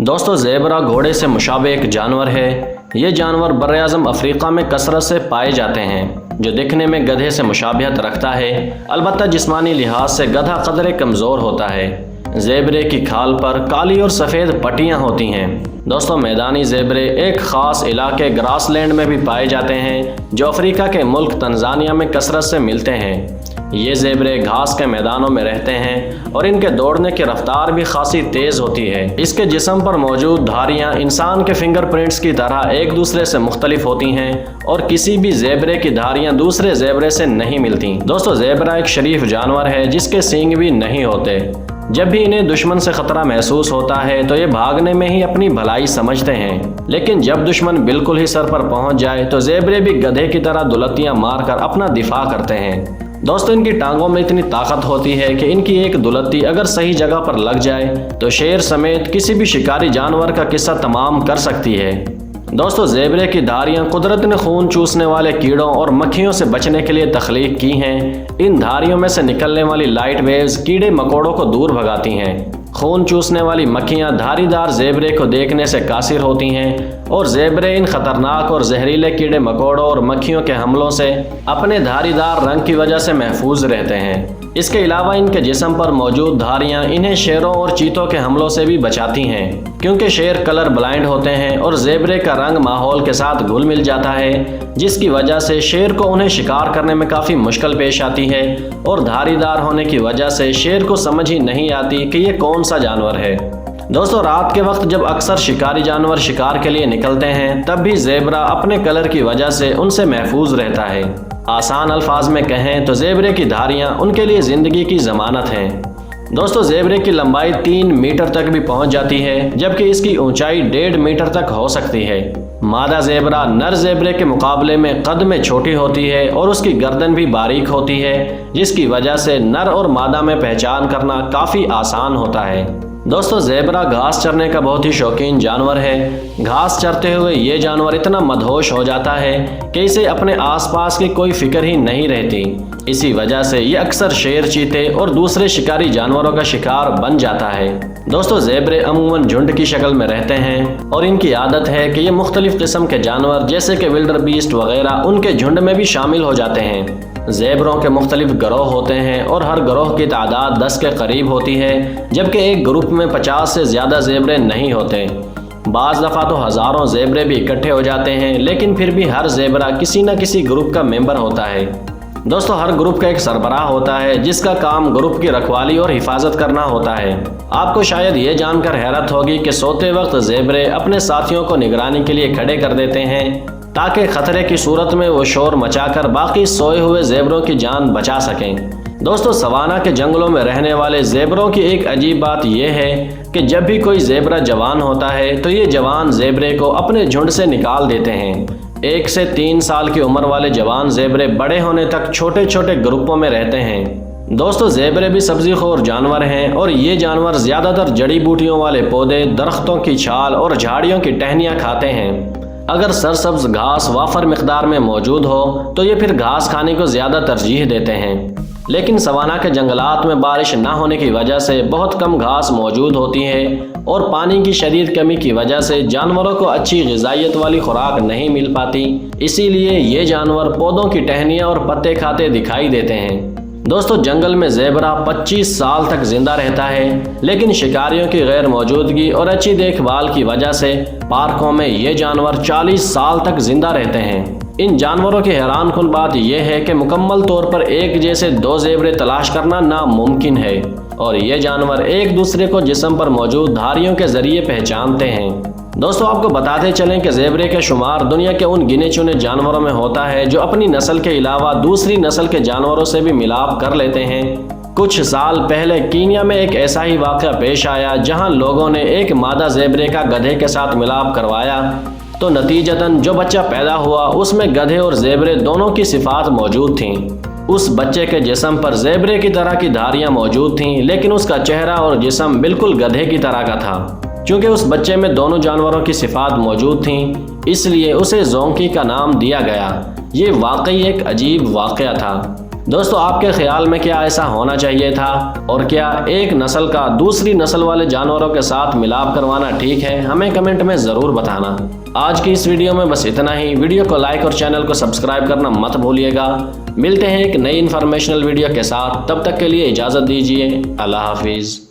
دوستو زیبرا گھوڑے سے مشابہ ایک جانور ہے۔ یہ جانور براعظم افریقہ میں کثرت سے پائے جاتے ہیں، جو دکھنے میں گدھے سے مشابہت رکھتا ہے، البتہ جسمانی لحاظ سے گدھا قدرے کمزور ہوتا ہے۔ زیبرے کی کھال پر کالی اور سفید پٹیاں ہوتی ہیں۔ دوستو میدانی زیبرے ایک خاص علاقے گراس لینڈ میں بھی پائے جاتے ہیں، جو افریقہ کے ملک تنزانیہ میں کثرت سے ملتے ہیں۔ یہ زیبرے گھاس کے میدانوں میں رہتے ہیں اور ان کے دوڑنے کی رفتار بھی خاصی تیز ہوتی ہے۔ اس کے جسم پر موجود دھاریاں انسان کے فنگر پرنٹس کی طرح ایک دوسرے سے مختلف ہوتی ہیں اور کسی بھی زیبرے کی دھاریاں دوسرے زیبرے سے نہیں ملتی۔ دوستو زیبرا ایک شریف جانور ہے جس کے سینگ بھی نہیں ہوتے۔ جب بھی انہیں دشمن سے خطرہ محسوس ہوتا ہے تو یہ بھاگنے میں ہی اپنی بھلائی سمجھتے ہیں، لیکن جب دشمن بالکل ہی سر پر پہنچ جائے تو زیبرے بھی گدھے کی طرح دلتیاں مار کر اپنا دفاع کرتے ہیں۔ دوستو ان کی ٹانگوں میں اتنی طاقت ہوتی ہے کہ ان کی ایک دلتی اگر صحیح جگہ پر لگ جائے تو شیر سمیت کسی بھی شکاری جانور کا قصہ تمام کر سکتی ہے۔ دوستو زیبرے کی دھاریاں قدرت نے خون چوسنے والے کیڑوں اور مکھیوں سے بچنے کے لیے تخلیق کی ہیں۔ ان دھاریوں میں سے نکلنے والی لائٹ ویوز کیڑے مکوڑوں کو دور بھگاتی ہیں۔ خون چوسنے والی مکھیاں دھاری دار زیبرے کو دیکھنے سے قاصر ہوتی ہیں اور زیبرے ان خطرناک اور زہریلے کیڑے مکوڑوں اور مکھیوں کے حملوں سے اپنے دھاری دار رنگ کی وجہ سے محفوظ رہتے ہیں۔ اس کے علاوہ ان کے جسم پر موجود دھاریاں انہیں شیروں اور چیتوں کے حملوں سے بھی بچاتی ہیں، کیونکہ شیر کلر بلائنڈ ہوتے ہیں اور زیبرے کا رنگ ماحول کے ساتھ گھل مل جاتا ہے، جس کی وجہ سے شیر کو انہیں شکار کرنے میں کافی مشکل پیش آتی ہے اور دھاری دار ہونے کی وجہ سے شیر کو سمجھ ہی نہیں آتی کہ یہ کون سا جانور ہے۔ دوستو رات کے وقت جب اکثر شکاری جانور شکار کے لیے نکلتے ہیں تب بھی زیبرا اپنے کلر کی وجہ سے ان سے محفوظ رہتا ہے۔ آسان الفاظ میں کہیں تو زیبرے کی دھاریاں ان کے لیے زندگی کی ضمانت ہیں۔ دوستو زیبرے کی لمبائی 3 میٹر تک بھی پہنچ جاتی ہے، جبکہ اس کی اونچائی 1.5 میٹر تک ہو سکتی ہے۔ مادہ زیبرا نر زیبرے کے مقابلے میں قد میں چھوٹی ہوتی ہے اور اس کی گردن بھی باریک ہوتی ہے، جس کی وجہ سے نر اور مادہ میں پہچان کرنا کافی آسان ہوتا ہے۔ دوستو زیبرا گھاس چرنے کا بہت ہی شوقین جانور ہے۔ گھاس چرتے ہوئے یہ جانور اتنا مدہوش ہو جاتا ہے کہ اسے اپنے آس پاس کی کوئی فکر ہی نہیں رہتی۔ اسی وجہ سے یہ اکثر شیر، چیتے اور دوسرے شکاری جانوروں کا شکار بن جاتا ہے۔ دوستو زیبرے عموماً جھنڈ کی شکل میں رہتے ہیں اور ان کی عادت ہے کہ یہ مختلف قسم کے جانور جیسے کہ ولڈر بیسٹ وغیرہ ان کے جھنڈ میں بھی شامل ہو جاتے ہیں۔ زیبروں کے مختلف گروہ ہوتے ہیں اور ہر گروہ کی تعداد 10 کے قریب ہوتی ہے، جبکہ ایک گروپ میں 50 سے زیادہ زیبرے نہیں ہوتے۔ بعض دفعہ تو ہزاروں زیبرے بھی اکٹھے ہو جاتے ہیں، لیکن پھر بھی ہر زیبرا کسی نہ کسی گروپ کا ممبر ہوتا ہے۔ دوستو ہر گروپ کا ایک سربراہ ہوتا ہے جس کا کام گروپ کی رکھوالی اور حفاظت کرنا ہوتا ہے۔ آپ کو شاید یہ جان کر حیرت ہوگی کہ سوتے وقت زیبرے اپنے ساتھیوں کو نگرانی کے لیے کھڑے کر دیتے ہیں تاکہ خطرے کی صورت میں وہ شور مچا کر باقی سوئے ہوئے زیبروں کی جان بچا سکیں۔ دوستو سوانا کے جنگلوں میں رہنے والے زیبروں کی ایک عجیب بات یہ ہے کہ جب بھی کوئی زیبرا جوان ہوتا ہے تو یہ جوان زیبرے کو اپنے جھنڈ سے نکال دیتے ہیں۔ 1 سے 3 سال کی عمر والے جوان زیبرے بڑے ہونے تک چھوٹے چھوٹے گروپوں میں رہتے ہیں۔ دوستو زیبرے بھی سبزی خور جانور ہیں اور یہ جانور زیادہ تر جڑی بوٹیوں والے پودے، درختوں کی چھال اور جھاڑیوں کی ٹہنیاں کھاتے ہیں۔ اگر سرسبز گھاس وافر مقدار میں موجود ہو تو یہ پھر گھاس کھانے کو زیادہ ترجیح دیتے ہیں، لیکن سوانا کے جنگلات میں بارش نہ ہونے کی وجہ سے بہت کم گھاس موجود ہوتی ہے اور پانی کی شدید کمی کی وجہ سے جانوروں کو اچھی غذائیت والی خوراک نہیں مل پاتی، اسی لیے یہ جانور پودوں کی ٹہنیاں اور پتے کھاتے دکھائی دیتے ہیں۔ دوستو جنگل میں زیبرا 25 سال تک زندہ رہتا ہے، لیکن شکاریوں کی غیر موجودگی اور اچھی دیکھ بھال کی وجہ سے پارکوں میں یہ جانور 40 سال تک زندہ رہتے ہیں۔ ان جانوروں کی حیران کن بات یہ ہے کہ مکمل طور پر ایک جیسے 2 زیبرے تلاش کرنا ناممکن ہے اور یہ جانور ایک دوسرے کو جسم پر موجود دھاریوں کے ذریعے پہچانتے ہیں۔ دوستو آپ کو بتاتے چلیں کہ زیبرے کا شمار دنیا کے ان گنے چنے جانوروں میں ہوتا ہے جو اپنی نسل کے علاوہ دوسری نسل کے جانوروں سے بھی ملاپ کر لیتے ہیں۔ کچھ سال پہلے کینیا میں ایک ایسا ہی واقعہ پیش آیا جہاں لوگوں نے ایک مادہ زیبرے کا گدھے کے ساتھ ملاپ کروایا تو نتیجتاً جو بچہ پیدا ہوا اس میں گدھے اور زیبرے دونوں کی صفات موجود تھیں۔ اس بچے کے جسم پر زیبرے کی طرح کی دھاریاں موجود تھیں، لیکن اس کا چہرہ اور جسم بالکل گدھے کی طرح کا تھا۔ چونکہ اس بچے میں دونوں جانوروں کی صفات موجود تھیں، اس لیے اسے زونکی کا نام دیا گیا۔ یہ واقعی ایک عجیب واقعہ تھا۔ دوستو آپ کے خیال میں کیا ایسا ہونا چاہیے تھا؟ اور کیا ایک نسل کا دوسری نسل والے جانوروں کے ساتھ ملاپ کروانا ٹھیک ہے؟ ہمیں کمنٹ میں ضرور بتانا۔ آج کی اس ویڈیو میں بس اتنا ہی۔ ویڈیو کو لائک اور چینل کو سبسکرائب کرنا مت بھولیے گا۔ ملتے ہیں ایک نئی انفارمیشنل ویڈیو کے ساتھ، تب تک کے لیے اجازت دیجیے۔ اللہ حافظ۔